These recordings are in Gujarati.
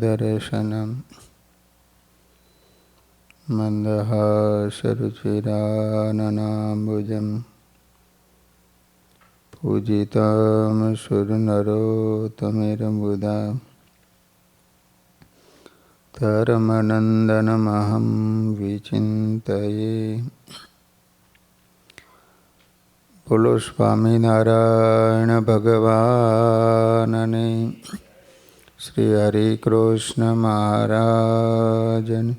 दर्शनम् मन्दहासरुचिराननाम्बुजम् पूजितं सुरनरोत्तमैर्मुदा धर्मनन्दनमहं विचिन्तये। बोलो स्वामीनारायण भगवानने, श्री हरि कृष्ण महाराजन,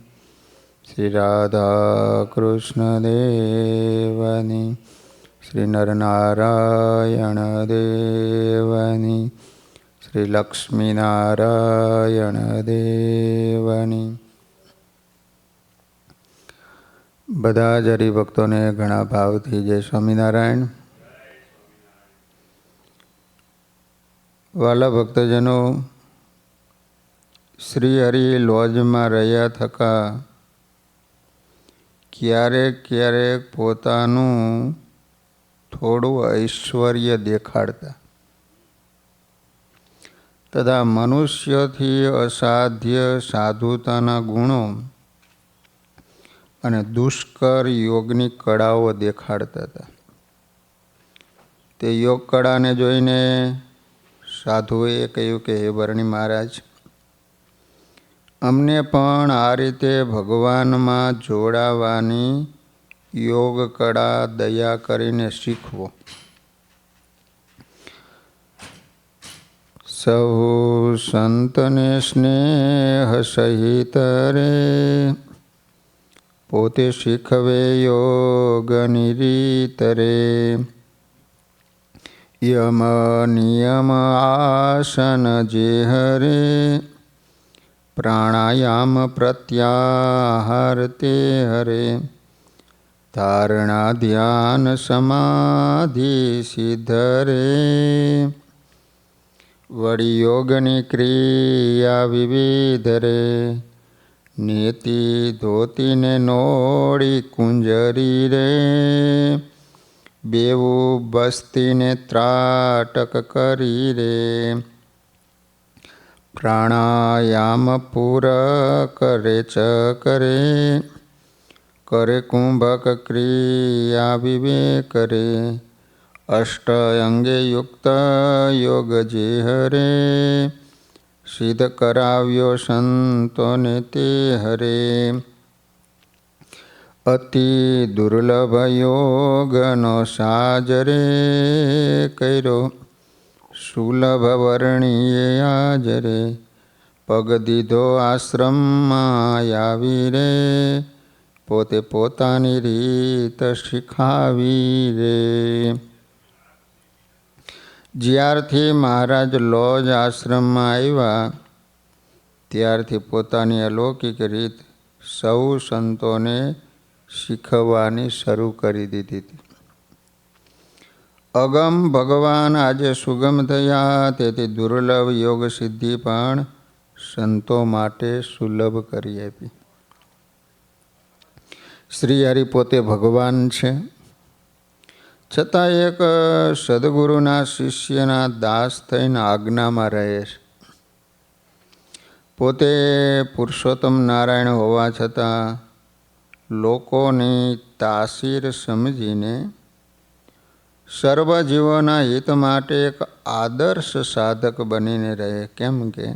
श्री राधा कृष्ण देवनी, श्री नरनारायण देवनी, श्री लक्ष्मीनारायण देवनी। બધા જ હરિભક્તોને ઘણા ભાવથી જય સ્વામિનારાયણ। વાલા ભક્તજનો, શ્રી હરિ લોજમાં રહ્યા થકા ક્યારેક ક્યારેક પોતાનું થોડું ઐશ્વર્ય દેખાડતા તથા મનુષ્યથી અસાધ્ય સાધુતાના ગુણો અને દુષ્કર યોગની કળાઓ દેખાડતા હતા। તે યોગ કળાને જોઈને સાધુએ કહ્યું કે હે વર્ણી મહારાજ, અમને પણ આ રીતે ભગવાનમાં જોડાવાની યોગ કળા દયા કરીને શીખવો। સહુ સંતને સ્નેહ સહિત રે પોતે શીખવે યોગની રીત રે। યમ નિયમ આસન જે હરે પ્રાણાયામ પ્રત્યાહાર તે હરે। ધારણા ધ્યાન સમાધિ સિદ્ધ રે વળી યોગની ક્રિયા વિવિધ રે। નીતિ ધોતીને નોળી કુંજરી રે બેવું બસ્તીને ત્રાટક કરી રે। પ્રાણાયામ પૂરક રેચ કરે કરે કુંભક ક્રિયા વિવેક રે। અષ્ટ અંગે યુક્ત યોગ જે હરે સિદ્ધ કરાવ્યો સંતોને તે હરે। અતિ દુર્લભ યોગનો સાજ રે કર્યો સુલભ વર્ણીએ આજ રે। પગ દીધો આશ્રમમાં આવી રે પોતે પોતાની રીત શીખાવી રે। જ્યારથી મહારાજ લોજ આશ્રમમાં આવ્યા ત્યારથી પોતાની અલૌકિક રીત સૌ સંતોને શીખવવાની શરૂ કરી દીધી હતી। અગમ ભગવાન આજે સુગમ થયા, તેથી દુર્લભ યોગ સિદ્ધિ પણ સંતો માટે સુલભ કરી આપી। શ્રી હરિ પોતે ભગવાન છે, છતાં એક સદગુરુના શિષ્યના દાસ થઈને આજ્ઞામાં રહે છે। પોતે પુરુષોત્તમ નારાયણ હોવા છતાં લોકોની તાસીર સમજીને સર્વ જીવોના હિત માટે એક આદર્શ સાધક બનીને રહે। કેમ કે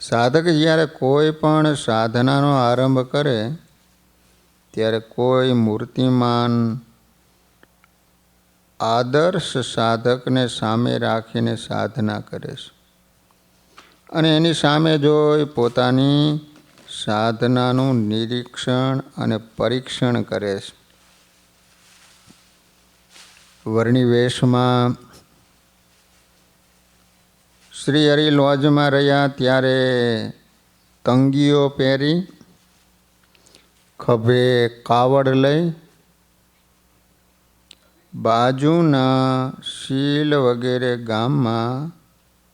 સાધક જ્યારે કોઈ પણ સાધનાનો આરંભ કરે ત્યારે કોઈ મૂર્તિમાન આદર્શ સાધકને સામે રાખીને સાધના કરે છે અને એની સામે જોઈ પોતાની સાધનાનું નિરીક્ષણ અને પરીક્ષણ કરે છે। વર્ણી વેશમાં શ્રી હરિ લોજમાં રહ્યા ત્યારે તંગીઓ પહેરી, ખભે કાવડ લઈ બાજુના શીલ વગેરે ગામમાં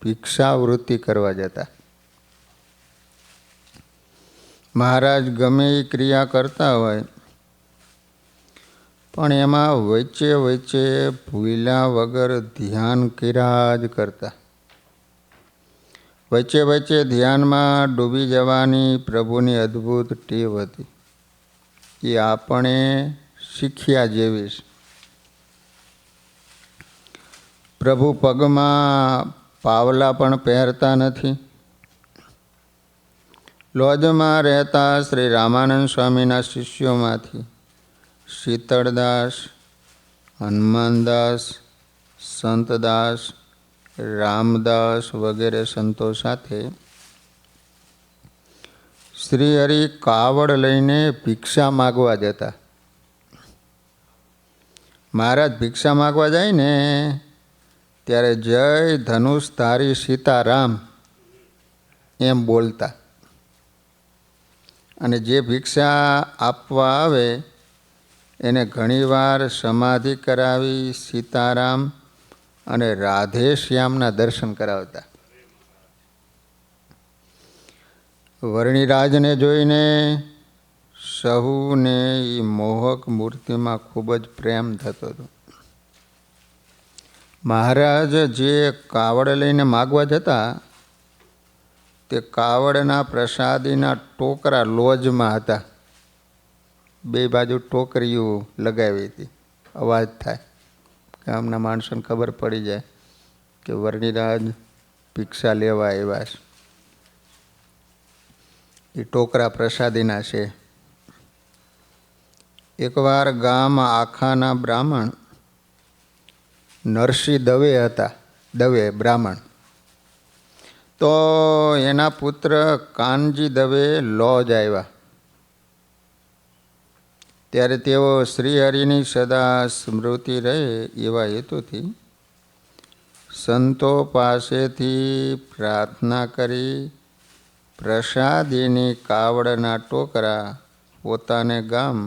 ભિક્ષાવૃત્તિ કરવા જતા। મહારાજ ગમે એ ક્રિયા કરતા હોય પણ એમાં વચ્ચે વચ્ચે ભૂલ્યા વગર ધ્યાન કર્યા જ કરતા। વચ્ચે વચ્ચે ધ્યાનમાં ડૂબી જવાની પ્રભુની અદ્ભુત ટેવ હતી. એ આપણે શીખ્યા જેવી છે. પ્રભુ પગમાં પાવલા પણ પહેરતા નથી. લોજમાં રહેતા શ્રી રામાનંદ સ્વામીના શિષ્યોમાંથી શીતળદાસ, હનુમાનદાસ, સંતદાસ, રામદાસ વગેરે સંતો સાથે શ્રીહરિ કાવડ લઈને ભિક્ષા માગવા જતા. મહારાજ ભિક્ષા માગવા જાય ને ત્યારે જય ધનુષધારી સીતારામ એમ બોલતા. અને જે ભિક્ષા આપવા આવે એને ઘણીવાર સમાધિ કરાવી સીતારામ અને રાધેશ્યામના દર્શન કરાવતા. વર્ણિરાજને જોઈને સહુને એ મોહક મૂર્તિમાં ખૂબ જ પ્રેમ થતો હતો. મહારાજ જે કાવડ લઈને માગવા જતા તે કાવડના પ્રસાદીના ટોકરા લોજમાં હતા. બે બાજુ ટોકરીઓ લગાવી હતી. અવાજ થાય, ગામના માણસોને ખબર પડી જાય કે વર્ણિરાજ ભિક્ષા લેવા આવ્યા છે. એ ટોકરા પ્રસાદીના છે. એકવાર ગામ આખાના બ્રાહ્મણ નરસિંહ દવે હતા. દવે બ્રાહ્મણ. તો એના પુત્ર કાનજી દવે લોજ આવ્યા. ત્યારે તેઓ શ્રીહરિની સદા સ્મૃતિ રહે એવા હેતુથી સંતો પાસેથી પ્રાર્થના કરી પ્રસાદીની કાવડના ટોકરા પોતાને ગામ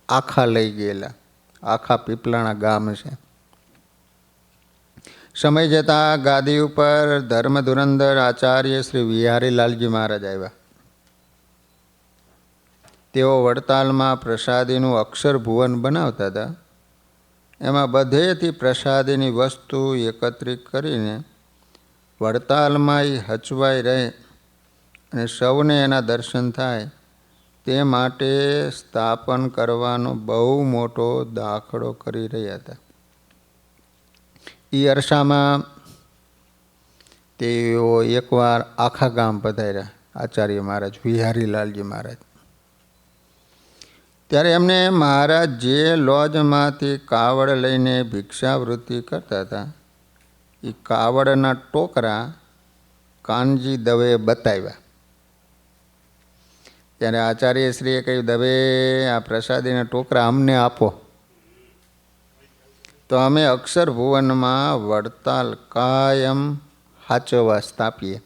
આખા લઈ ગયેલા. આખા પીપલાણા ગામ છે. સમય જતાં ગાદી ઉપર ધર્મ ધુરંધર આચાર્ય શ્રી વિહારીલાલજી મહારાજ આવ્યા. તેઓ વડતાલમાં પ્રસાદીનું અક્ષર ભુવન બનાવતા હતા. એમાં બધેથી પ્રસાદીની વસ્તુ એકત્રિત કરીને વડતાલમાં એ હચવાઈ રહે અને સૌને એના દર્શન થાય તે માટે સ્થાપન કરવાનો બહુ મોટો દાખલો કરી રહ્યા હતા. એ અરસામાં તેઓ એકવાર આખા ગામ પધાર્યા આચાર્ય મહારાજ વિહારીલાલજી મહારાજ. ત્યારે એમને મહારાજ જે લોજમાંથી કાવડ લઈને ભિક્ષાવૃત્તિ કરતા હતા એ કાવડના ટોકરા કાનજી દવે બતાવ્યા. ત્યારે આચાર્યશ્રીએ કહ્યું, દવે આ પ્રસાદીના ટોકરા અમને આપો તો અમે અક્ષર ભુવનમાં વડતાલ કાયમ હાચવવા સ્થાપીએ.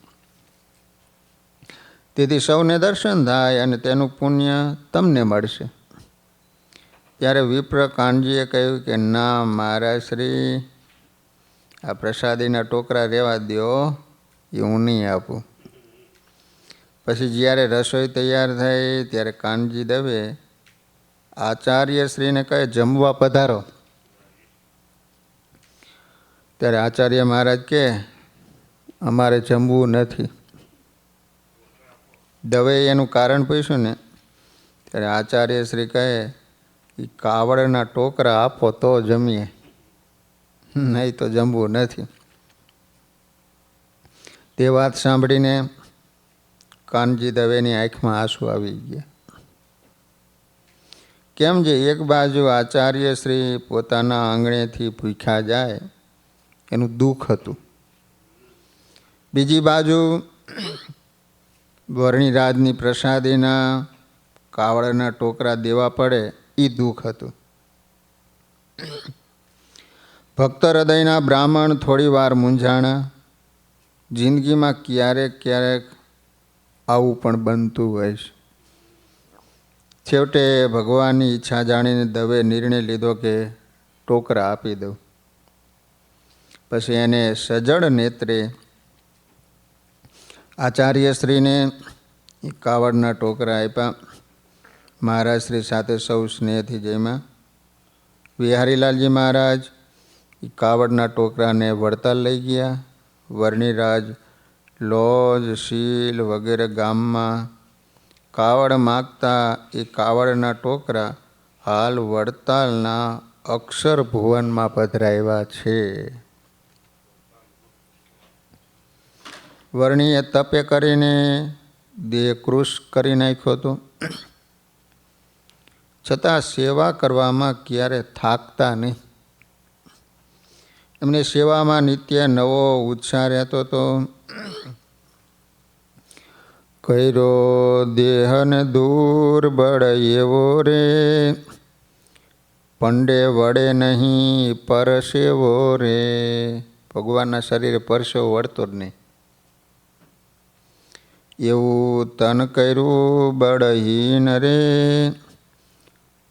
તેથી સૌને દર્શન થાય અને તેનું પુણ્ય તમને મળશે. ત્યારે વિપ્ર કાનજીએ કહ્યું કે ના મહારાજ શ્રી, આ પ્રસાદીના ટોકરા રહેવા દો, એ હું નહીં આપું. પછી જ્યારે રસોઈ તૈયાર થઈ ત્યારે કાનજી દવે આચાર્યશ્રીને કહે જમવા પધારો. ત્યારે આચાર્ય મહારાજ કહે અમારે જમવું નથી. દવે એનું કારણ પૂછ્યું ને ત્યારે આચાર્યશ્રી કહે એ કાવડના ટોકરા આપો તો જમીએ, નહીં તો જમવું નથી. તે વાત સાંભળીને કાનજી દવેની આંખમાં આંસુ આવી ગયા. કેમ જે એક બાજુ આચાર્યશ્રી પોતાના આંગણેથી ભૂખ્યા જાય એનું દુઃખ હતું, બીજી બાજુ વર્ણિરાજની પ્રસાદીના કાવડના ટોકરા દેવા પડે એ દુઃખ હતું. ભક્ત હૃદયના બ્રાહ્મણ થોડી વાર મૂંઝાણા. જિંદગીમાં ક્યારેક ક્યારેક આવું પણ બનતું હોય છે. છેવટે ભગવાનની ઈચ્છા જાણીને દવે નિર્ણય લીધો કે ટોકરા આપી દઉં. પછી એને સજળ નેત્રે આચાર્યશ્રીને કાવડના ટોકરા આપ્યા. મહારાજશ્રી સાથે સૌ સ્નેહથી જમ્યા. વિહારીલાલજી મહારાજ કાવડના ટોકરાને વડતાલ લઈ ગયા. વર્ણિરાજ લોજ, શીલ વગેરે ગામમાં કાવડ માગતા એ કાવડના ટોકરા હાલ વડતાલના અક્ષર ભુવનમાં પધરાવ્યા છે. વર્ણીએ તપે કરીને દેહ કૃશ કરી નાખ્યો હતો, છતાં સેવા કરવામાં ક્યારે થાકતા નહીં. એમની સેવામાં નિત્ય નવો ઉત્સાહ રહેતો હતો. કર્યો દેહને દુર્બળ એવો રે, પંડે વડે નહીં પરસેવો રે. ભગવાનના શરીરે પરસેવો વળતો જ નહીં. એવું તન કર્યું બળહીન રે,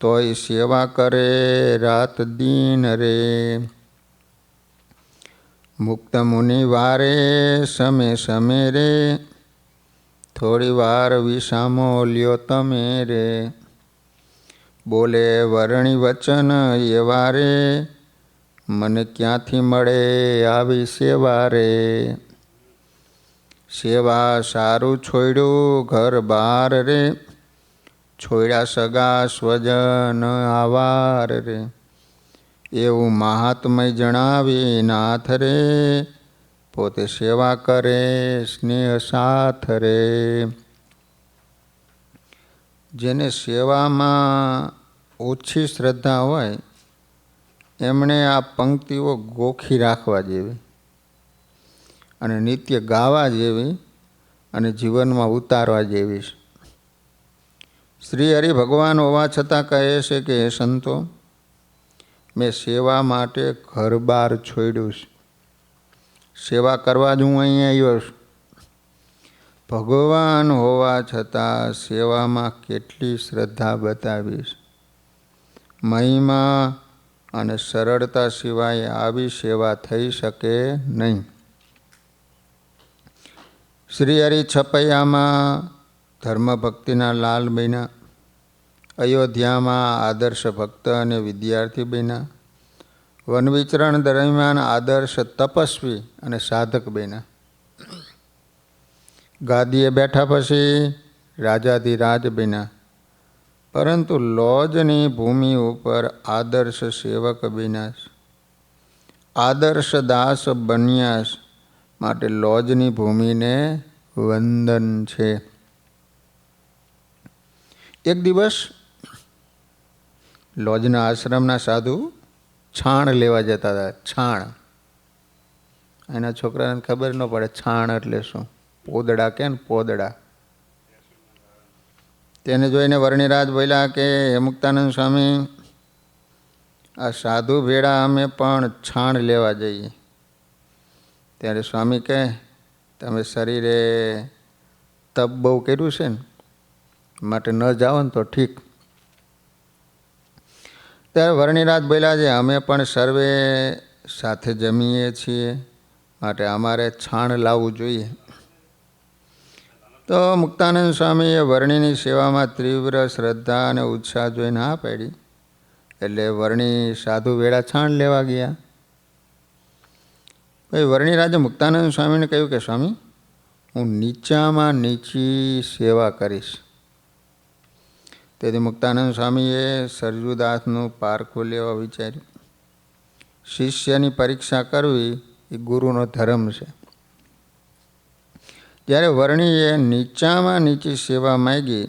તોય સેવા કરે રાત દિન રે. મુક્ત મુનિ વારે સમે સમે રે, થોડી વાર વિસામો લ્યો તમે રે. બોલે વર્ણી વચન એવા રે, મને ક્યાંથી મળે આવી સેવા રે. સેવા સારું છોડ્યું ઘર બાર રે, છોડ્યા સગા સ્વજન આવાર રે. એવું મહાત્મય જણાવી નાથ રે, પોતે સેવા કરે સ્નેહ સાથ રે. જેને સેવામાં ઓછી શ્રદ્ધા હોય એમણે આ પંક્તિઓ ગોખી રાખવા જેવી અને નિત્ય ગાવા જેવી અને જીવનમાં ઉતારવા જેવી છે. શ્રી હરિ ભગવાન હોવા છતાં કહે છે કે હે સંતો, મેં સેવા માટે ઘર બાર છોડ્યું છે. સેવા કરવા જ હું અહીં આવ્યો છું. ભગવાન હોવા છતાં સેવામાં કેટલી શ્રદ્ધા બતાવીશ. મહિમા અને સરળતા સિવાય આવી સેવા થઈ શકે નહીં. શ્રી હરિ છપૈયામાં ધર્મભક્તિના લાલ બન્યા, અયોધ્યામાં આદર્શ ભક્ત અને વિદ્યાર્થી બન્યા, વન વિચરણ દરમિયાન આદર્શ તપસ્વી અને સાધક બન્યા. ગાદીએ બેઠા પછી રાજાધિરાજ બન્યા, પરંતુ લોજની ભૂમિ ઉપર આદર્શ સેવક બન્યા. આદર્શ દાસ બન્યા માટે લોજની ભૂમિને વંદન છે. એક દિવસ લોજના આશ્રમના સાધુ છાણ લેવા જતા હતા. છાણ, એના છોકરાને ખબર ન પડે છાણ એટલે શું. પોદડા કે ને પોદડા. તેને જોઈને વર્ણિરાજ બોલ્યા કે હે મુક્તાનંદ સ્વામી, આ સાધુ ભેળા અમે પણ છાણ લેવા જઈએ. ત્યારે સ્વામી કહે, તમે શરીરે તપ બહુ કર્યું છે ને માટે ન જાઓ ને તો ઠીક. ત્યારે વર્ણિરાજ બોલ્યા છે, અમે પણ સર્વે સાથે જમીએ છીએ માટે અમારે છાણ લાવવું જોઈએ. તો મુક્તાનંદ સ્વામીએ વર્ણિની સેવામાં તીવ્ર શ્રદ્ધા અને ઉત્સાહ જોઈને હા પાડી. એટલે વર્ણી સાધુ વેળા છાણ લેવા ગયા. પછી વર્ણિરાજે મુક્તાનંદ સ્વામીને કહ્યું કે સ્વામી, હું નીચામાં નીચી સેવા કરીશ. તેથી મુક્તાનંદ સ્વામીએ સરજુદાસનું પારખું લેવા વિચાર્યું. શિષ્યની પરીક્ષા કરવી એ ગુરુનો ધર્મ છે. જ્યારે વર્ણીએ નીચામાં નીચી સેવા માંગી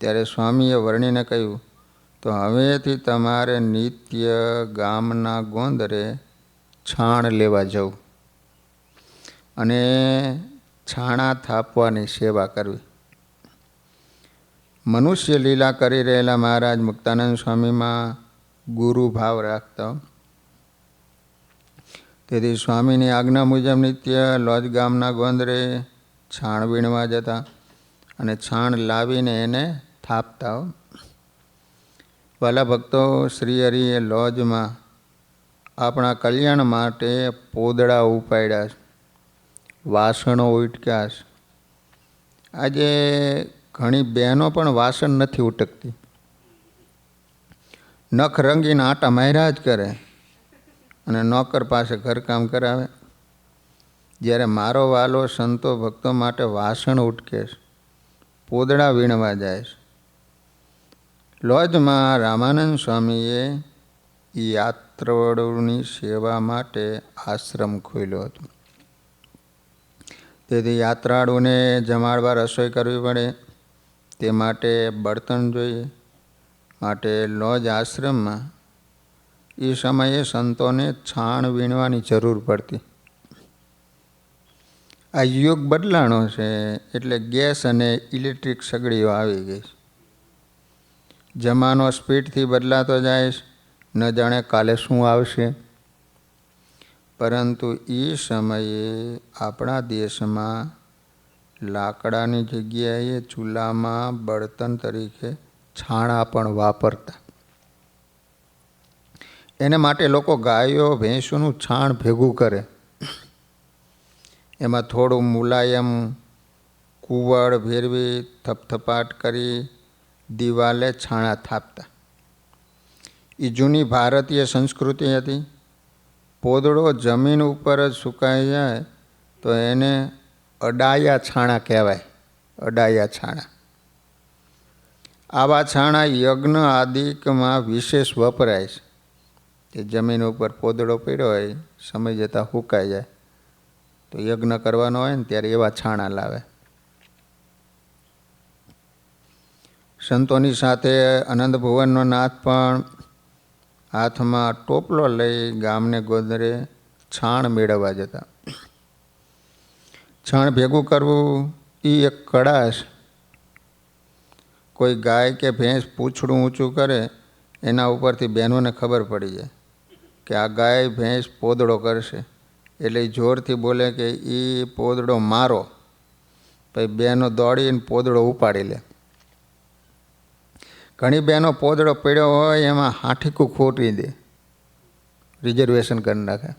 ત્યારે સ્વામીએ વર્ણીને કહ્યું, તો હવેથી તમારે નિત્ય ગામના ગોંદરે છાણ લેવા જવું અને છાણા થાપવાની સેવા કરવી. મનુષ્ય લીલા કરી રહેલા મહારાજ મુક્તાનંદ સ્વામીમાં ગુરુ ભાવ રાખતા. તેથી સ્વામીની આજ્ઞા મુજબ નિત્ય લોજ ગામના ગોંદરે છાણ વીણવા જતા અને છાણ લાવીને એને થાપતા. વાલા ભક્તો, શ્રી હરિએ લોજમાં આપણા કલ્યાણ માટે પોદડા ઉપાડ્યા છે, વાસણો ઉટક્યા છે. આજે ઘણી બહેનો પણ વાસણ નથી ઉટકતી. નખ રંગીને આટા માર્યા જ કરે અને નોકર પાસે ઘરકામ કરાવે. જ્યારે મારો વાલો સંતો ભક્તો માટે વાસણ ઉટકે છે, પોદળા વીણવા જાય છે. લોજમાં રામાનંદ સ્વામીએ યાત્રાળુઓની સેવા માટે આશ્રમ ખોલ્યો હતો. તેથી યાત્રાળુને જમાડવા રસોઈ કરવી પડે, તે માટે બળતણ જોઈએ. માટે લોજ આશ્રમમાં એ સમયે સંતોને છાણ વીણવાની જરૂર પડતી. આ યુગ બદલાણો છે એટલે ગેસ અને ઇલેક્ટ્રિક સગડીઓ આવી ગઈ છે. જમાનો સ્પીડથી બદલાતો જાય છે, ન જાણે કાલે શું આવશે. પરંતુ એ સમયે આપણા દેશમાં લાકડાની જગ્યાએ ચૂલામાં બળતણ તરીકે છાણા પણ વાપરતા. એને માટે લોકો ગાયો ભેંસોનું છાણ ભેગું કરે, એમાં થોડું મુલાયમ કુવળ ભેરવી થપથપાટ કરી દિવાલે છાણા થાપતા. એ જૂની ભારતીય સંસ્કૃતિ હતી. પોદળો જમીન ઉપર જ સુકાઈ જાય તો એને અડાયા છાણા કહેવાય. અડાયા છાણા. આવા છાણા યજ્ઞ આદિકમાં વિશેષ વપરાય છે. કે જમીન ઉપર પોદળો પડ્યો હોય, સમય જતાં સુકાઈ જાય તો યજ્ઞ કરવાનો હોય ને ત્યારે એવા છાણા લાવે. સંતોની સાથે આનંદ ભુવનનો નાથ પણ હાથમાં ટોપલો લઈ ગામને ગોદરે છાણ મેળવવા જતા. છાણ ભેગું કરવું એ એક કળા છે. કોઈ ગાય કે ભેંસ પૂંછડું ઊંચું કરે એના ઉપરથી બહેનોને ખબર પડી જાય કે આ ગાય ભેંસ પોદળો કરશે, એટલે જોરથી બોલે કે એ પોદળો મારો. પછી બહેનો દોડીને પોદળો ઉપાડી લે. ઘણી બહેનો પોદળો પડ્યો હોય એમાં હાઠીકું ખોટી દે, રિઝર્વેશન કરી નાખે.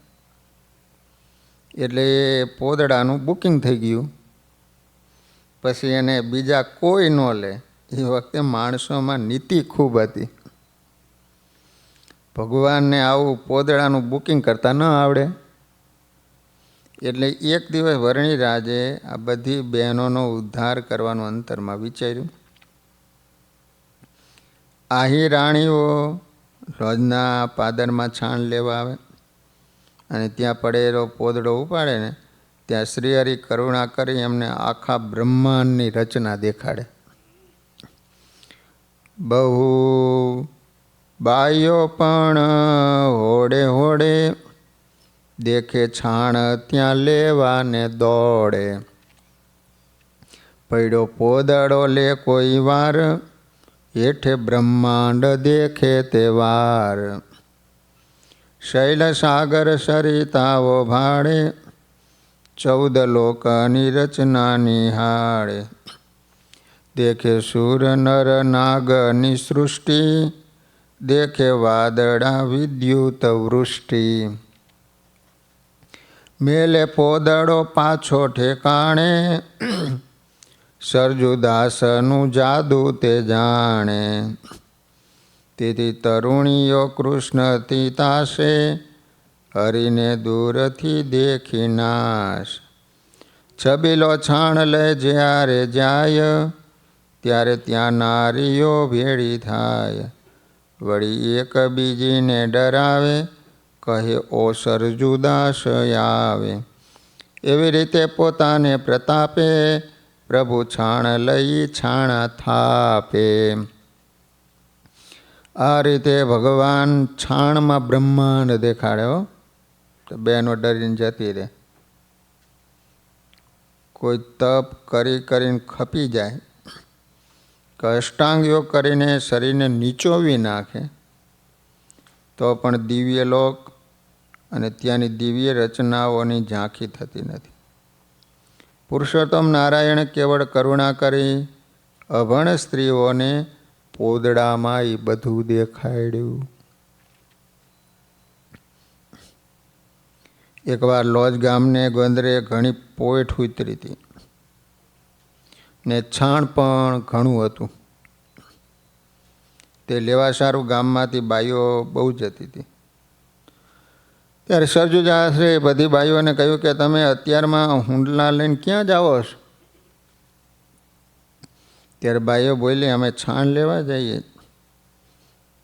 એટલે એ પોદળાનું બુકિંગ થઈ ગયું. પછી એને બીજા કોઈ ન લે. એ વખતે માણસોમાં નીતિ ખૂબ હતી. ભગવાનને આવું પોદળાનું બુકિંગ કરતા ન આવડે. એટલે એક દિવસ વરણીરાજે આ બધી બહેનોનો ઉદ્ધાર કરવાનું અંતરમાં વિચાર્યું. આહી રાણીઓ રોજના પાદરમાં છાણ લેવા આવે અને ત્યાં પડેલો પોદળો ઉપાડે ને ત્યાં શ્રીહરિ કરુણા કરી એમને આખા બ્રહ્માંડની રચના દેખાડે. બહુ બાઈઓ પણ હોડે હોડે દેખે છાણ ત્યાં લેવાને દોડે. પડ્યો પોદળો લે કોઈ વાર, હેઠે બ્રહ્માંડ દેખે તે વાર. શૈલ સાગર સરિતાઓ ભાડે, 14 લોકની રચના નિહાળે. દેખે સુર નર નાગની સૃષ્ટિ, દેખે વાદળા વિદ્યુત વૃષ્ટિ. મેલે પોદળો પાછો ઠેકાણે, સરજુદાસનું જાદુ તે જાણે. તેથી તરુણીઓ કૃષ્ણથી તાશે, હરિને દૂરથી દેખી નાશ. છબીલો છાણ લે જ્યારે જાય, ત્યારે ત્યાં નારીઓ ભેળી થાય. વળી એક બીજીને ડરાવે, કહે ઓ સરજુદાસ આવે. એવી રીતે પોતાને પ્રતાપે, પ્રભુ છાણ લઈ છાણા થાપે. આ રીતે ભગવાન છાણમાં બ્રહ્માંડ દેખાડ્યો. તો બહેનો ડરીને જતી રહે. કોઈ તપ કરી કરીને ખપી જાય, અષ્ટાંગ યોગ કરીને શરીરને નીચોવી નાખે તો પણ દિવ્ય લોક અને ત્યાંની દિવ્ય રચનાઓની ઝાંખી થતી નથી. પુરુષોત્તમ નારાયણે કેવળ કરુણા કરી અભણ સ્ત્રીઓને પોદળામાં એ બધું દેખાડ્યું. એકવાર લોજ ગામને ગોંદરે ઘણી પોઈઠ ઉતરી હતી ને છાણ પણ ઘણું હતું. તે લેવા સારું ગામમાંથી બાઈઓ બહુ જતી હતી. ત્યારે સરજુદાસે બધી બાઈઓને કહ્યું કે તમે અત્યારમાં હુંડલા લઈને ક્યાં જાઓ છો? ત્યારે બાઈઓ બોલી અમે છાણ લેવા જઈએ.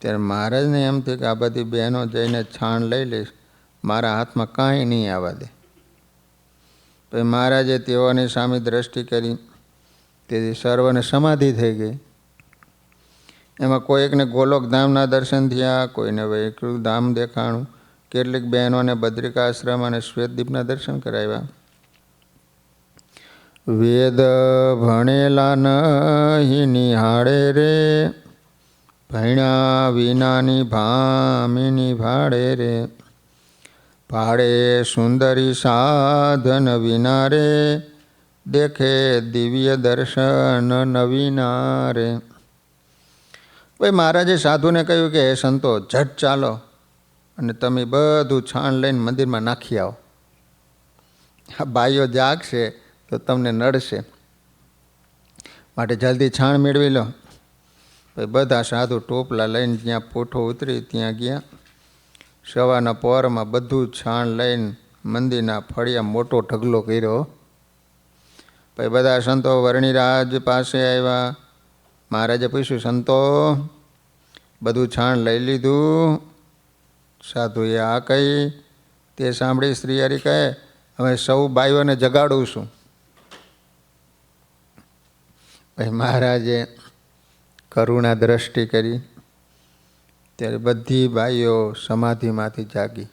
ત્યારે મહારાજને એમ થયું કે આ બધી બહેનો જઈને છાણ લઈ લઈશ, મારા હાથમાં કાંઈ નહીં આવવા દે. પછી મહારાજે તેઓની સામે દ્રષ્ટિ કરી, તેથી સર્વને સમાધિ થઈ ગઈ. એમાં કોઈકને ગોલોક ધામના દર્શન થયા, કોઈને વૈકુંઠ ધામ દેખાણું, કેટલીક બહેનોને બદ્રિકાશ્રમ અને શ્વેતદીપના દર્શન કરાવ્યા. વેદ ભણેલા નહીં નિહાળે રે, ભણ્યા વિનાની ભામિની ભાડે રે, ભાડે સુંદરી સાધન વિના રે, દેખે દિવ્ય દર્શન નવીના રે. ભાઈ મહારાજે સાધુને કહ્યું કે હે સંતો, ઝટ ચાલો અને તમે બધું છાણ લઈને મંદિરમાં નાખી આવો. આ બાઈઓ જાગશે તો તમને નડશે, માટે જલ્દી છાણ મેળવી લો. પછી બધા સાધુ ટોપલા લઈને જ્યાં પોઠો ઉતરી ત્યાં ગયા. સવારના પહોરમાં બધું છાણ લઈને મંદિરના ફળિયા મોટો ઢગલો કર્યો. પછી બધા સંતો વર્ણિરાજ પાસે આવ્યા. મહારાજે પૂછ્યું, સંતો બધું છાણ લઈ લીધું? સાધુએ આ કહી. તે સાંભળી શ્રીહરિ કહે, હવે સૌ બાઈઓને જગાડું છું. પછી મહારાજે કરુણા દ્રષ્ટિ કરી. ત્યારે બધી બાઈઓ સમાધિમાંથી જાગી.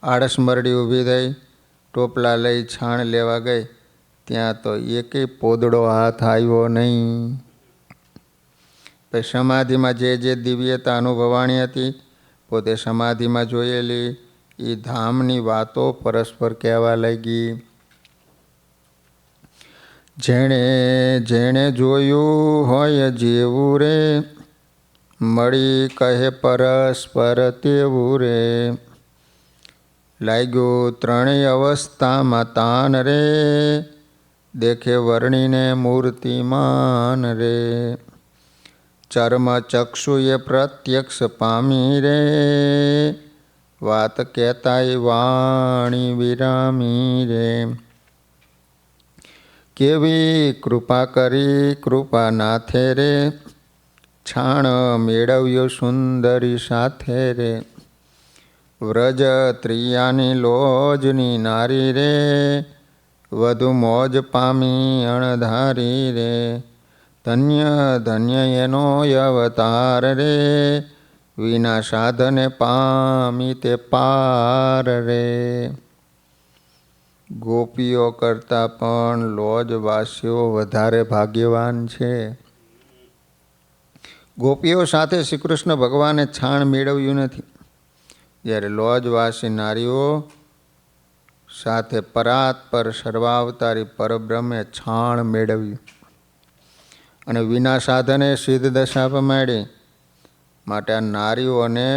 આળસ મરડી ઊભી થઈ, ટોપલા લઈ છાણ લેવા ગઈ. ત્યાં તો એકેય પોદળો હાથ આવ્યો નહીં. પછી સમાધિમાં જે દિવ્યતા અનુભવાણી હતી, પોતે સમાધિમાં જોયેલી એ ધામની વાતો પરસ્પર કહેવા લાગી. જેણે જેણે જોયું હોય જેવું રે, મળી કહે પરસ્પર તેવું રે, લાગ્યું ત્રણેય અવસ્થામાં તાન રે, દેખે વર્ણીને મૂર્તિમાન રે, ચર્મ ચક્ષુએ પ્રત્યક્ષ પામી રે, વાત કહેતાય વાણી વિરામી રે, કેવી કૃપા કરી કૃપા નાથે રે, છાણ મેળવ્યો સુંદરી સાથે રે, વ્રજ ત્રિયાની લોજની નારી રે, વધુ મોજ પામી અણધારી રે, ધન્ય ધન્ય એનો અવતાર રે, વિના સાધને પામી તે પાર રે. ગોપીઓ કરતાં પણ લોજવાસીઓ વધારે ભાગ્યવાન છે. ગોપીઓ સાથે શ્રી કૃષ્ણ ભગવાને છાણ મેળવ્યું નથી, જ્યારે લોજવાસી નારીઓ સાથે પરાત્પર સર્વાવતારી પરબ્રહ્મે છાણ મેળવ્યું અને વિના સાધને સિદ્ધ દશા પમાડી. માટે આ નારીઓને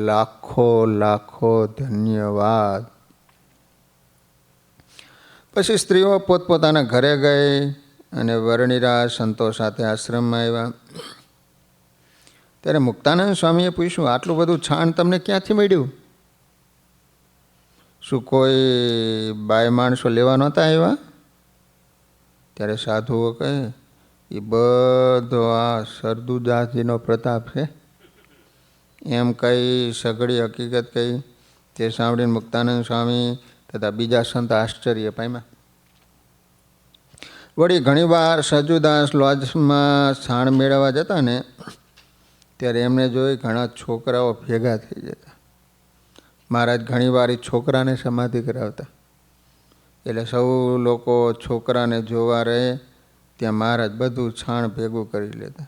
લાખો લાખો ધન્યવાદ. પછી સ્ત્રીઓ પોતપોતાના ઘરે ગઈ અને વર્ણિરાજ સંતો સાથે આશ્રમમાં આવ્યા. ત્યારે મુક્તાનંદ સ્વામીએ પૂછ્યું, આટલું બધું છાણ તમને ક્યાંથી મળ્યું? શું કોઈ બાય માણસો લેવા નહોતા આવ્યા? ત્યારે સાધુઓ કહે, એ બધો આ સરદુદાસજીનો પ્રતાપ છે. એમ કહી સઘળી હકીકત કહી. તે સાંભળીને મુક્તાનંદ સ્વામી તથા બીજા સંત આશ્ચર્ય પામ્યા. વળી ઘણીવાર સરજુદાસ લોજમાં છાણ મેળવવા જતા ને, ત્યારે એમને જોઈ ઘણા છોકરાઓ ભેગા થઈ જતા. મહારાજ ઘણીવાર એ છોકરાને સમાધિ કરાવતા. એટલે સૌ લોકો છોકરાને જોવા રહે ત્યાં મહારાજ બધું છાણ ભેગું કરી લેતા.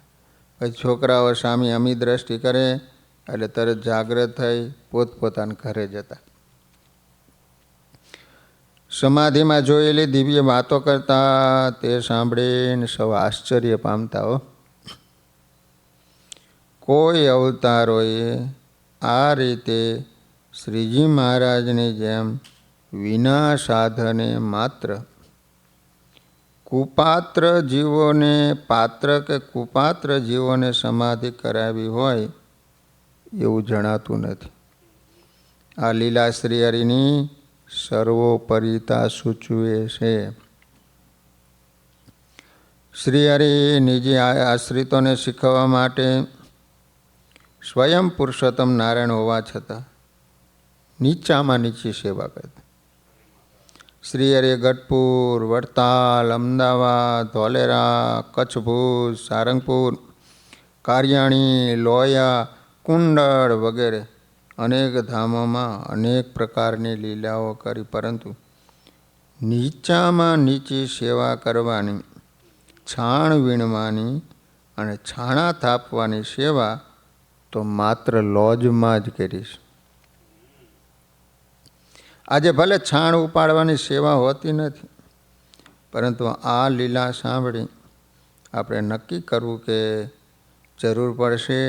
પછી છોકરાઓ સામે અમી દ્રષ્ટિ કરે એટલે તરત જાગૃત થઈ પોતપોતાના ઘરે જતા. સમાધિમાં જોયેલી દિવ્ય વાતો કરતા તે સાંભળીને સૌ આશ્ચર્ય પામતા. હો, કોઈ અવતારોએ આ રીતે શ્રીજી મહારાજની જેમ વિના સાધને માત્ર કુપાત્ર જીવોને પાત્ર કે કુપાત્ર જીવોને સમાધિ કરાવી હોય એવું જણાતું નથી. આ લીલા શ્રી હરિની સર્વોપરિતા સૂચવે છે. શ્રી હરિ નિજી આશ્રિતોને શીખવવા માટે સ્વયં પુરુષોત્તમ નારાયણ હોવા છતાં નીચામાં નીચી સેવા કરતા. શ્રી હરિ ગઢપુર, વડતાલ, અમદાવાદ, ધોલેરા, કચ્છ, ભુજ, સારંગપુર, કારિયાણી, લોયા, કુંડળ વગેરે અનેક ધામોમાં અનેક પ્રકારની લીલાઓ કરી, પરંતુ નીચામાં નીચી સેવા કરવાની, છાણ વીણવાની અને છાણા થાપવાની સેવા તો માત્ર લોજમાં જ કરીશ. આજે ભલે છાણ ઉપાડવાની સેવા હોતી નથી, પરંતુ આ લીલા સાંભળી આપણે નક્કી કરવું કે જરૂર પડશે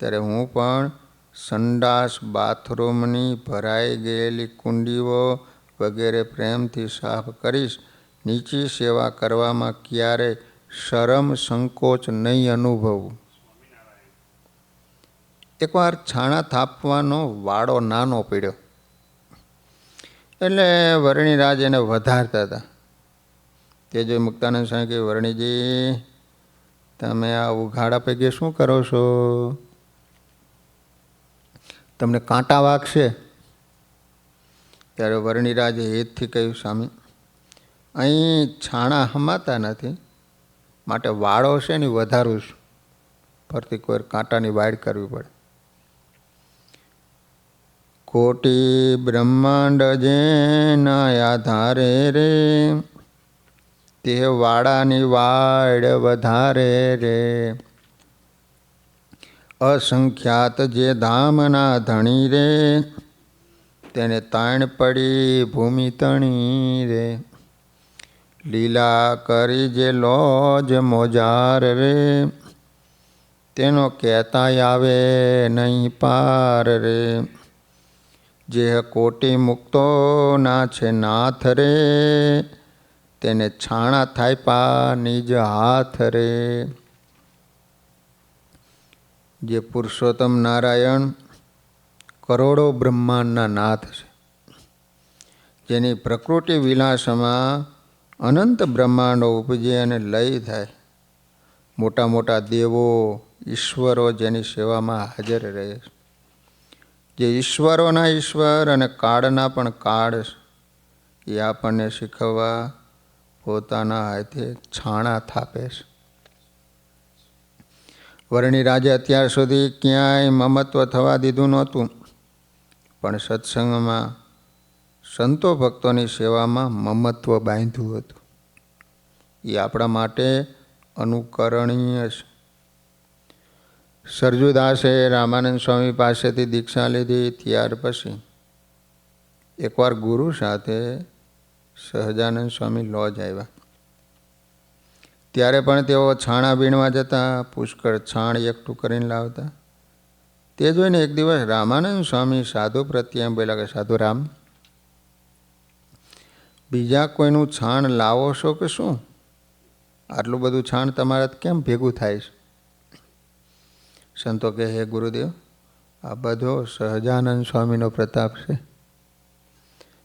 ત્યારે હું પણ સંડાસ બાથરૂમની ભરાઈ ગયેલી કુંડીઓ વગેરે પ્રેમથી સાફ કરીશ. નીચી સેવા કરવામાં ક્યારેય શરમ સંકોચ નહીં અનુભવવું. એકવાર છાણા થાપવાનો વાડો નાનો પડ્યો એટલે વર્ણિરાજ એને વધારતા હતા. તે જોઈ મુક્તાનંદ સ્વામી કે વર્ણિજી, તમે આ ઉઘાડા પૈકી શું કરો છો? તમને કાંટા વાગશે. ત્યારે વર્ણિરાજે હેતથી કહ્યું, સ્વામી અહીં છાણા હમાતા નથી, માટે વાળો છે ને વધારું છું, ફરતી કોઈ કાંટાની વાડ કરવી પડે. કોટી બ્રહ્માંડ જેના આધારે રે, તે વાડાની વાડ વધારે રે. અસંખ્યાત જે ધામના ધણી રે, તેને તાણ પડી ભૂમિ તણી રે. લીલા કરી જે લોજ મોજાર રે, તેનો કહેતાય આવે નહીં પાર રે. જે કોટી મુક્તો ના છે નાથ રે, તેને છાણા થાય પા નિજ હાથ રે. જે પુરુષોત્તમ નારાયણ કરોડો બ્રહ્માંડના નાથ છે, જેની પ્રકૃતિ વિલાસમાં અનંત બ્રહ્માંડો ઉપજે અને લય થાય, મોટા મોટા દેવો ઈશ્વરો જેની સેવામાં હાજર રહે છે, જે ઈશ્વરોના ઈશ્વર અને કાળના પણ કાળ છે, એ આપણને શીખવવા પોતાના હાથે છાણા થાપે છે. વર્ણિરાજે અત્યાર સુધી ક્યાંય મમત્વ થવા દીધું નહોતું, પણ સત્સંગમાં સંતો ભક્તોની સેવામાં મમત્વ બાંધ્યું હતું. એ આપણા માટે અનુકરણીય છે. સરજુદાસે રામાનંદ સ્વામી પાસેથી દીક્ષા લીધી. ત્યાર પછી એકવાર ગુરુ સાથે સહજાનંદ સ્વામી લોજ આવ્યા. ત્યારે પણ તેઓ છાણા વીણવા જતા, પુષ્કળ છાણ એકઠું કરીને લાવતા. તે જોઈને એક દિવસ રામાનંદ સ્વામી સાધુ પ્રત્યે એમ બોલ્યા કે સાધુ રામ, બીજા કોઈનું છાણ લાવો છો કે શું? આટલું બધું છાણ તમારે કેમ ભેગું થાય છે? સંતો કહે, હે ગુરુદેવ, આ બધો સહજાનંદ સ્વામીનો પ્રતાપ છે.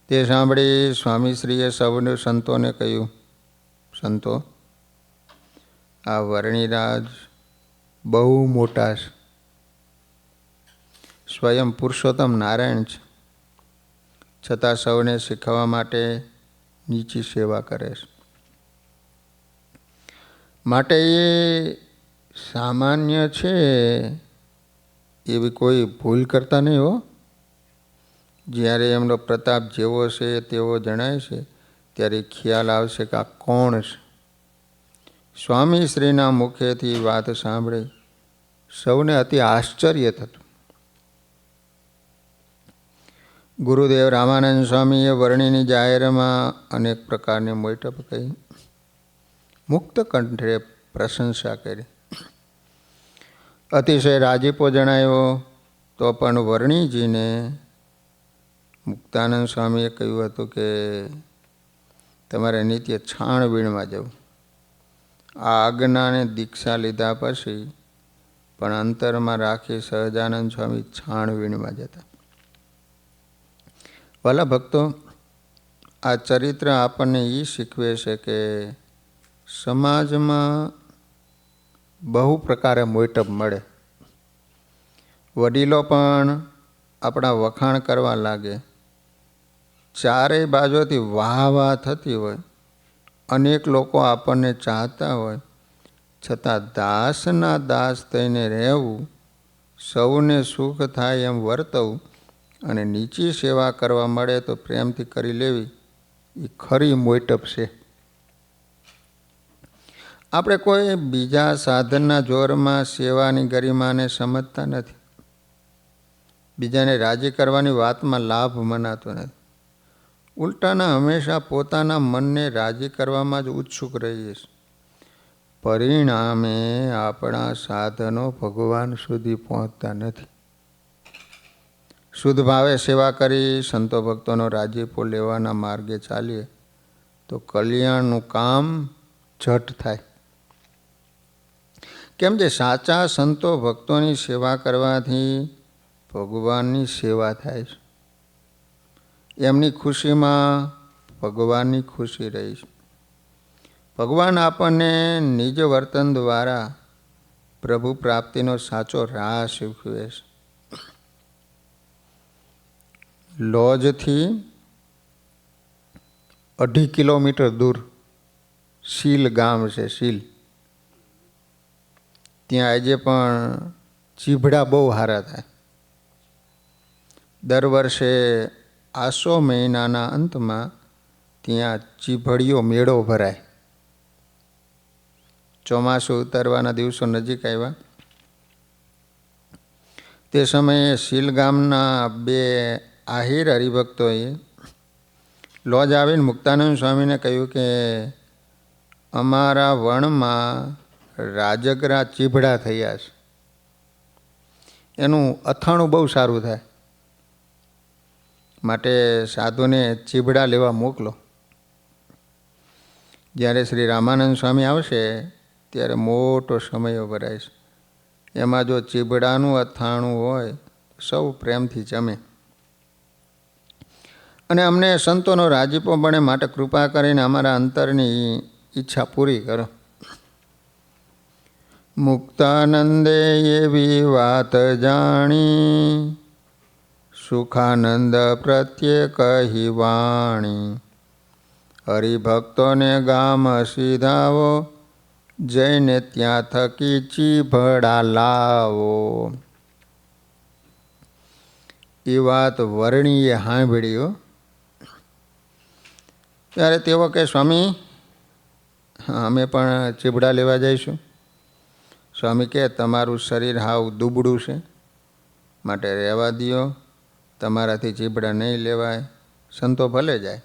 તે સાંભળી સ્વામીશ્રીએ સૌને સંતોને કહ્યું, સંતો, આ વર્ણિરાજ બહુ મોટા છે, સ્વયં પુરુષોત્તમ નારાયણ છે, છતાં સૌને શીખવવા માટે નીચી સેવા કરે છે. માટે એ સામાન્ય છે એવી કોઈ ભૂલ કરતા નહીં હો. જ્યારે એમનો પ્રતાપ જેવો છે તેવો જણાય છે, ત્યારે ખ્યાલ આવશે કે આ કોણ છે. સ્વામી શ્રીના મુખેથી વાત સાંભળી સૌને અતિ આશ્ચર્ય થતું. ગુરુદેવ રામાનંદ સ્વામીએ વર્ણિની જાહેરમાં અનેક પ્રકારની મોટપ કહી, મુક્ત કંઠે પ્રશંસા કરી, અતિશય રાજીપો જણાયો. તો પણ વર્ણિજીને મુક્તાનંદ સ્વામીએ કહ્યું હતું કે તમારે નિત્ય છાણ વીણવા જવું. આ આજ્ઞાને દીક્ષા લીધા પછી પણ અંતરમાં રાખી સહજાનંદ સ્વામી છાણ વીણવા જતા. વાલા ભક્તો, આ ચરિત્ર આપણને એ શીખવે છે કે સમાજમાં બહુ પ્રકારે મોટપ મળે. વડીલો પણ આપણા વખાણ કરવા લાગે, ચારેય બાજુથી વાહ વાહ થતી હોય, અનેક લોકો આપણને ચાહતા હોય, છતાં દાસના દાસ થઈને રહેવું, સૌને સુખ થાય એમ વર્તવું અને નીચી સેવા કરવા મળે તો પ્રેમથી કરી લેવી, એ ખરી મોટપ છે. આપણે કોઈ બીજા સાધનના જોરમાં સેવાની ગરિમાને સમજતા નથી. બીજાને રાજી કરવાની વાતમાં લાભ મનાતો નથી. ઉલટાના હંમેશા પોતાના મનને રાજી કરવામાં જ ઉત્સુક રહીએ છીએ. પરિણામે આપણા સાધનો ભગવાન સુધી પહોંચતા નથી. શુદ્ધ ભાવે સેવા કરી સંતો ભક્તોનો રાજીપો લેવાના માર્ગે ચાલીએ તો કલ્યાણનું કામ ઝટ થાય. કેમ કે સાચા સંતો ભક્તોની સેવા કરવાથી ભગવાનની સેવા થાય છે. એમની ખુશીમાં ભગવાનની ખુશી રહી છે. ભગવાન આપણને નિજ વર્તન દ્વારા પ્રભુ પ્રાપ્તિનો સાચો રાહ શીખવે છે. લોજથી 2.5 કિલોમીટર દૂર શીલ ગામ છે. શીલ, ત્યાં આજે પણ ચીભડા બહુ સારા થાય. દર વર્ષે આસો મહિનાના અંતમાં ત્યાં ચીભડીયો મેળો ભરાય. ચોમાસું ઉતરવાના દિવસો નજીક આવ્યા તે સમયે શીલ ગામના 2 આહિર હરિભક્તોએ લોજ આવીને મુક્તાનંદ સ્વામીને કહ્યું કે અમારા વણમાં રાજગરા ચીભડા થયા છે, એનું અથાણું બહુ સારું થાય, માટે સાધુને ચીભડા લેવા મોકલો. જ્યારે શ્રી રામાનંદ સ્વામી આવશે ત્યારે મોટો સમયો ભરાય છે. એમાં જો ચીભડાનું અથાણું હોય તો સૌ પ્રેમથી જમે. અને અમને સંતોનો રાજીપો બને, માટે કૃપા કરીને અમારા અંતરની ઈચ્છા પૂરી કરો. મુક્તાનંદે એવી વાત જાણી, સુખાનંદ પ્રત્યે કહી વાણી, હરિભક્તોને ગામ સીધાવો, જઈને ત્યાં થકી ચીભડા લાવો. એ વાત વર્ણીએ સાંભળી. ત્યારે તેઓ કે સ્વામી, અમે પણ ચીભડા લેવા જઈશું. સ્વામી કે તમારું શરીર હાવ દુબળું છે, માટે રહેવા દો, તમારાથી ચીભડા નહીં લેવાય. સંતો ભલે જાય.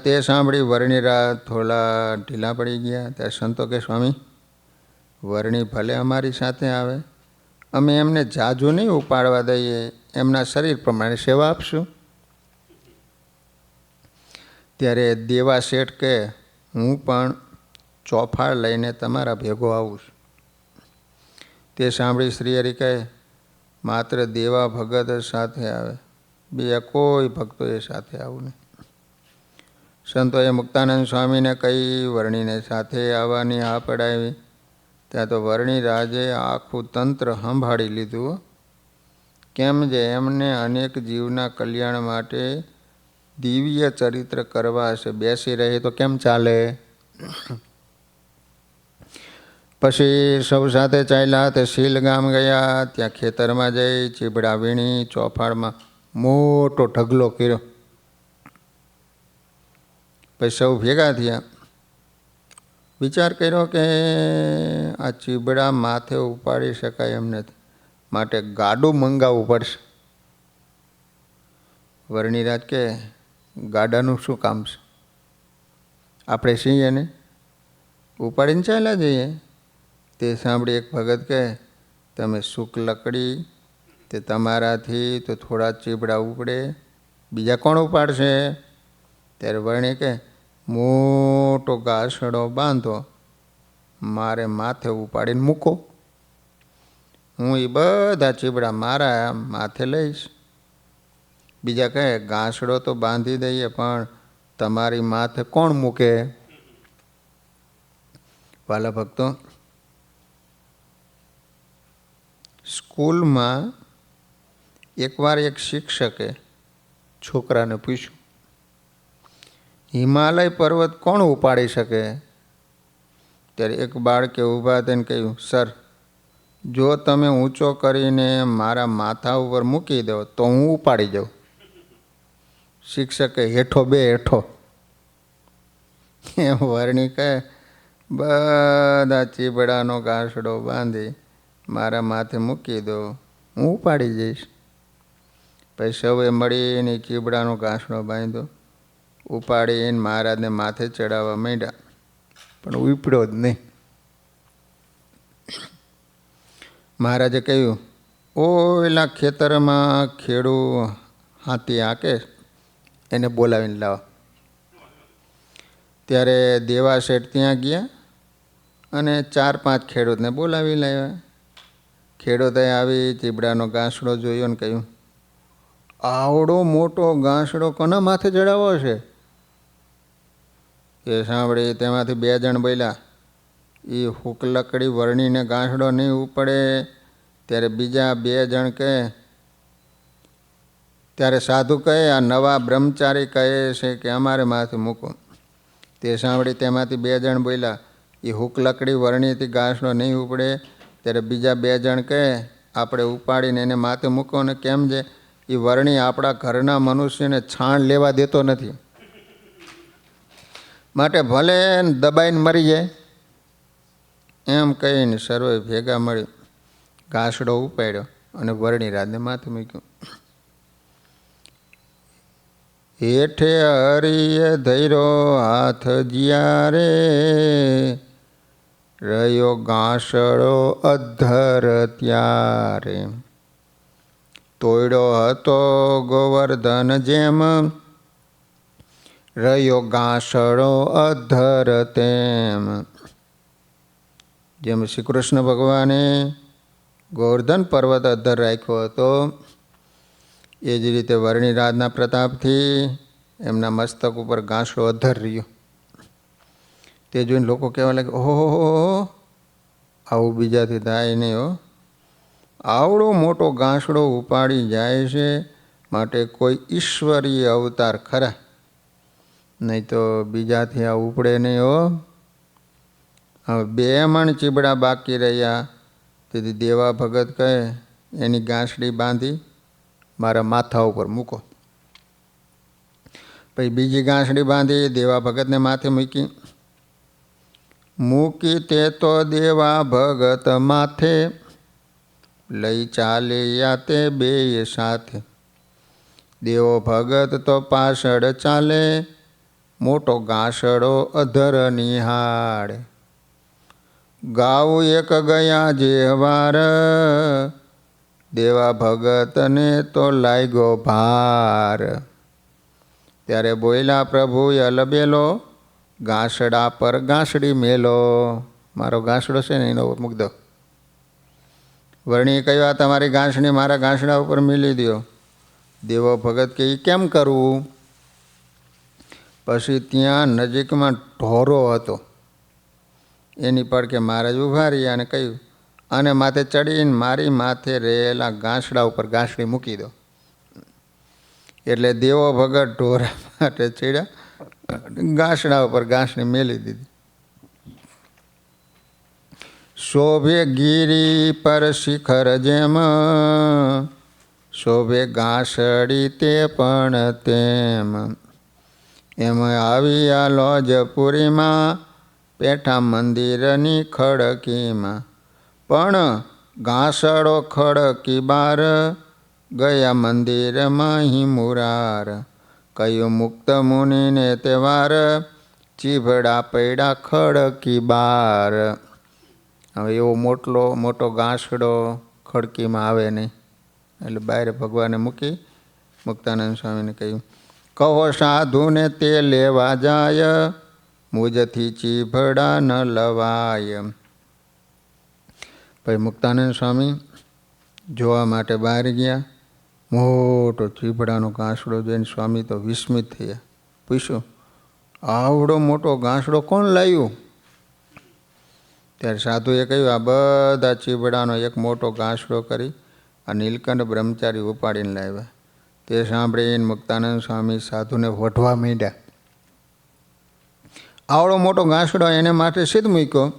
તે સાંભળી વર્ણિરા થોડા ઢીલા પડી ગયા. ત્યારે સંતો કે સ્વામી, વર્ણી ભલે અમારી સાથે આવે, અમે એમને જાજુ નહીં ઉપાડવા દઈએ, એમના શરીર પ્રમાણે સેવા આપશું. ત્યારે દેવા શેઠ કે હું પણ ચોફાળ લઈને તમારા ભેગો આવું છું. તે સાંભળી શ્રીહરિ કહે માત્ર દેવા ભગત સાથે આવે, બીજા કોઈ ભક્તોએ સાથે આવું નહીં. સંતોએ મુક્તાનંદ સ્વામીને કહી વર્ણીને સાથે આવવાની આ પડાવી. ત્યાં તો વર્ણી રાજે આખું તંત્ર સંભાળી લીધું. કેમ જે એમને અનેક જીવના કલ્યાણ માટે દિવ્ય ચરિત્ર કરવા છે. બેસી રહે તો કેમ ચાલે? પછી સૌ સાથે ચાલ્યા. તે શીલ ગામ ગયા. ત્યાં ખેતરમાં જઈ ચીભડા વીણી ચોફાળમાં મોટો ઢગલો કર્યો. પછી સૌ ભેગા થયા. વિચાર કર્યો કે આ ચીભડા માથે ઉપાડી શકાય એમ નથી, માટે ગાડું મંગાવવું પડશે. વર્ણિરાજ કે ગાડાનું શું કામ છે? આપણે છીએ ને ઉપાડીને ચાલ્યા જઈએ. તે સાંભળી એક ભગત કહે તમે સૂક લકડી, તે તમારાથી તો થોડા ચીભડા ઉપડે, બીજા કોણ ઉપાડશે? ત્યારે વર્ણી કે મોટો ગાસડો બાંધો, મારે માથે ઉપાડીને મૂકો, હું એ બધા ચીભડા મારા માથે લઈશ. બીજા કહે ઘાસડો તો બાંધી દઈએ, પણ તમારી માથે કોણ મૂકે? વાલા ભક્તો, સ્કૂલમાં એકવાર એક શિક્ષકે છોકરાને પૂછ્યું, હિમાલય પર્વત કોણ ઉપાડી શકે? ત્યારે એક બાળકે ઊભા થઈને કહ્યું, સર, જો તમે ઊંચો કરીને મારા માથા ઉપર મૂકી દો તો હું ઉપાડી જાઉં. શિક્ષકે હેઠો બે હેઠો. એમ વર્ણી કહે, બધા ચીબડાનો ઘાસડો બાંધી મારા માથે મૂકી દો, હું ઉપાડી જઈશ. પછી સૌએ મળીને ચીબડાનો ઘાસડો બાંધ્યો, ઉપાડીને મહારાજને માથે ચડાવવા માંડ્યા, પણ ઉપડ્યો જ નહીં. મહારાજે કહ્યું, ઓલા ખેતરમાં ખેડૂ હાથી હાકે, એને બોલાવીને લાવો. ત્યારે દેવા શેઠ ત્યાં ગયા અને 4-5 ખેડૂતને બોલાવી લાવ્યા. ખેડૂતે આવી ચીબડાનો ઘાસડો જોયો ને કહ્યું, આવડો મોટો ઘાસડો કોના માથે ચડાવવો છે? એ સાંભળી તેમાંથી 2 જણ બોલ્યા, એ હુકલકડી વર્ણીને ઘાસડો નહીં ઉપડે. ત્યારે બીજા 2 જણ કહે, ત્યારે સાધુ કહે, આ નવા બ્રહ્મચારી કહે છે કે અમારે માથે મૂકો. તે સાંભળી તેમાંથી 2 જણ બોલ્યા, એ હુકલકડી વર્ણીથી ઘાસડો નહીં ઉપડે. ત્યારે બીજા 2 જણ કહે, આપણે ઉપાડીને એને માથે મૂકો ને, કેમ છે એ વર્ણી આપણા ઘરના મનુષ્યને છાણ લેવા દેતો નથી, માટે ભલે દબાઈને મરી જાય. એમ કહીને સર્વે ભેગા મળી ઘાસડો ઉપાડ્યો અને વર્ણિરાજને માથે મૂક્યું. હેઠે હરિએ ધૈરો હાથ જ્યારે, રહ્યો ઘાસડો અધ્ધર ત્યારે. તોડ્યો હતો ગોવર્ધન જેમ, રહ્યો ઘાસડો અધ્ધર તેમ. જેમ શ્રી કૃષ્ણ ભગવાને ગોવર્ધન પર્વત અધ્ધર રાખ્યો હતો, એ જ રીતે વર્ણિરાજના પ્રતાપથી એમના મસ્તક ઉપર ઘાસડો અધ્ધર રહ્યો. તે જોઈને લોકો કહેવા લાગે, ઓહો, આવું બીજાથી થાય નહીં હો, આવડો મોટો ઘાસડો ઉપાડી જાય છે, માટે કોઈ ઈશ્વરીય અવતાર ખરા, નહીં તો બીજાથી આ ઉપડે નહીં હો. હવે 2 મણ ચીબડા બાકી રહ્યા. તેથી દેવા ભગત કહે, એની ગાંસડી બાંધી મારા માથા ઉપર મૂકો. પછી બીજી ગાંસડી બાંધી દેવા ભગતને માથે મૂકી તે તો દેવા ભગત માથે, લઈ ચાલ્યા તે 2 સાથે. દેવો ભગત તો પાછળ ચાલે, મોટો ઘાસડો અધર નિહાળે. ગાવું એક ગયા જેવાર, દેવા ભગતને તો લાગ્યો ભાર. ત્યારે બોલ્યા પ્રભુ અલબેલો, ઘાસડા પર ઘાસડી મેલો. મારો ઘાસડો છે ને એનો મૂક દો. વર્ણીએ કહ્યું, આ તમારી ઘાસડી મારા ઘાસડા ઉપર મેલી દો. દેવો ભગત કે કેમ કરવું? પછી ત્યાં નજીકમાં ઢોરો હતો, એની પડકે મહારાજ ઊભા રહ્યા અને કહ્યું, અને માથે ચડીને મારી માથે રહેલા ઘાસડા ઉપર ઘાસડી મૂકી દો. એટલે દેવો ભગત ઢોરા માટે ચડ્યા, ઘાસડા ઉપર ઘાસડી મેલી દીધી. શોભે ગીરી પર શિખર જેમ, શોભે ઘાસડી તે પણ તેમ. એમ આવી આ લોજપુરીમાં, પેઠા મંદિરની ખડકીમાં. પણ ઘાસડો ખડકી બાર, ગયા મંદિરમાં હિમુરાર. કયું મુક્ત મુનિને તહેવાર, ચીભડા પૈડા ખડકી બાર. હવે એવો મોટો ઘાસડો ખડકીમાં આવે નહીં, એટલે બહાર ભગવાને મૂકી મુક્તાનંદ સ્વામીને કહ્યું, કહો સાધુને તે લેવા જાય, મુજથી ચીભડા ન લવાય. પછી મુક્તાનંદ સ્વામી જોવા માટે બહાર ગયા. મોટો ચીભડાનો ઘાસડો જોઈને સ્વામી તો વિસ્મિત થયા. પૂછ્યું, આવડો મોટો ઘાસડો કોણ લાવ્યું? ત્યારે સાધુએ કહ્યું, આ બધા ચીભડાનો એક મોટો ઘાસડો કરી આ નીલકંઠ બ્રહ્મચારી ઉપાડીને લાવ્યા. તે સાંભળીને મુક્તાનંદ સ્વામી સાધુને વઢવા માંડ્યા. આવડો મોટો ઘાસડો એને માટે સિદ્ધ મૂક્યો.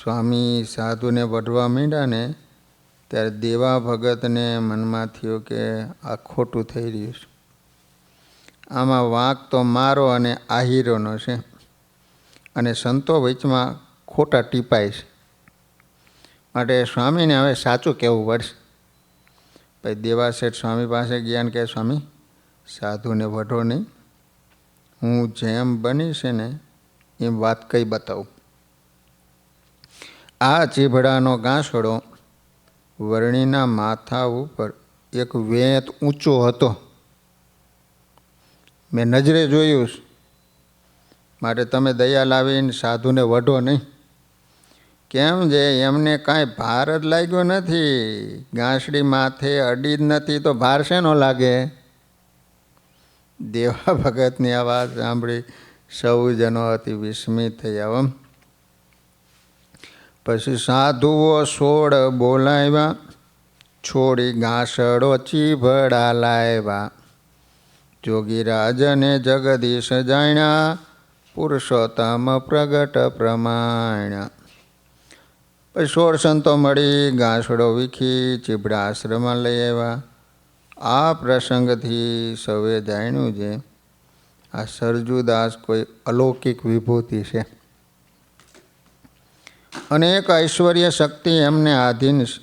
સ્વામી સાધુને વઢવા માંડ્યા ને ત્યારે દેવા ભગતને મનમાં થયું કે આ ખોટું થઈ રહ્યું છે. આમાં વાંક તો મારો અને આહીરોનો છે અને સંતો વચમાં ખોટા ટીપાય છે. માટે સ્વામીને હવે સાચું કહેવું પડશે. પછી દેવાશેઠ સ્વામી પાસે ગયા ને કહે, સ્વામી સાધુને વઢો નહીં, હું જેમ બની છે ને એમ વાત કઈ બતાવું. આ ચીભડાનો ઘાસડો વર્ણીના માથા ઉપર એક વેત ઊંચો હતો. મેં નજરે જોયું. માટે તમે દયા લાવીને સાધુને વઢો નહીં. કેમ છે એમને કાંઈ ભાર જ લાગ્યો નથી. ઘાસડી માથે અડી જ નથી તો ભાર શેનો લાગે? દેવા ભગતની આ વાત સાંભળી સૌ જનો અતિ વિસ્મિત થયા. પછી સાધુઓ 16 બોલાવ્યા, છોડી ઘાસડો ચીભડા લાવ્યા. જોગીરાજને જગદીશ જાણ્યા, પુરુષોત્તમ પ્રગટ પ્રમાણ્યા. પછી 16 સંતો મળી ઘાસડો વીખી ચીભડા આશ્રમમાં લઈ આવ્યા. આ પ્રસંગથી સૌએ જાણ્યું છે આ સરજુદાસ કોઈ અલૌકિક વિભૂતિ છે. અનેક ઐશ્વર્ય શક્તિ એમને આધીન છે.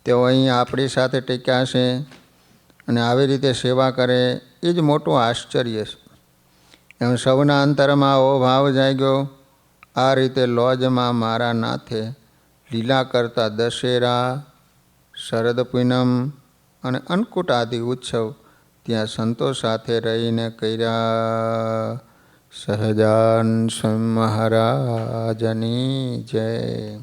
તેઓ અહીં આપણી સાથે ટીક્યા છે અને આવી રીતે સેવા કરે એ જ મોટું આશ્ચર્ય છે. એમ સૌના અંતરમાં આવો ભાવ જાગ્યો. આ રીતે લોજમાં મારા નાથે લીલા કરતા દશેરા, શરદ પૂનમ અને અન્નકૂટ આદિ ઉત્સવ ત્યાં સંતો સાથે રહીને કર્યા. સહજાન સ્વામી મહારાજની જય.